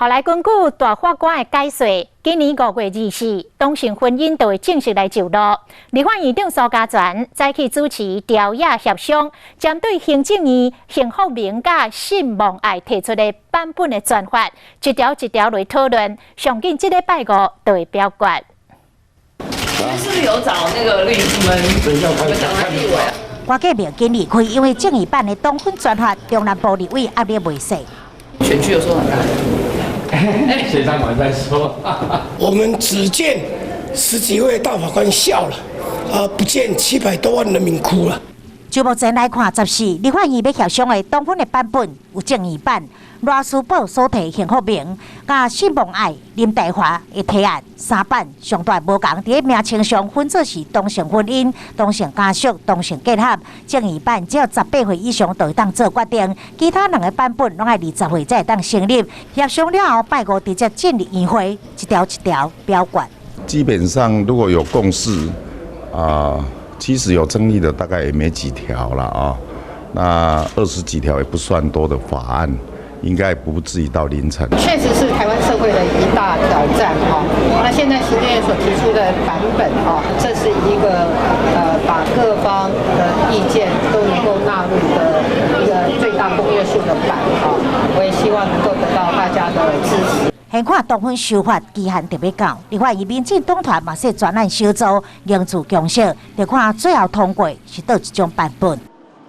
后来根据大法官的解释，今年5月24日，同性婚姻就会正式来就路。立法院长苏家全再去主持调解协商，针对行政院幸福名甲信望爱提出的版本的专法，一条一条来讨论，上紧这礼拜5就会表决。是不是有找那个律师们？看立委啊？我计没紧离开，因为正义版的同婚专法，中南部立委压力未小。选区有说很大。协商完再说。我们只见10几位大法官笑了，不见700多万人民哭了。就目前来看，14立法院要协商的同婚的版本有正义版、罗斯堡所提幸福名、甲信望爱林大华的提案3版上大无共，伫名称上分作是同性婚姻、同性家属、同性结合。正义版只要18岁以上就会当做决定，其他2个版本拢要20岁才会当成立。协商了后，拜5直接进入议会，一条一条表决。基本上如果有共识其实有争议的大概也没几条了啊，那20几条也不算多的法案，应该不至于到凌晨。确实是台湾社会的一大挑战哈。那现在行政院所提出的版本哈，这是一个把各方的意见都能够纳入的一个最大公约数的版哈。我也希望能够得到大家的支持。现看同婚修法期限特别到，立法院民进党团嘛说专案小组凝聚共识，就看最后通过是倒一种版本。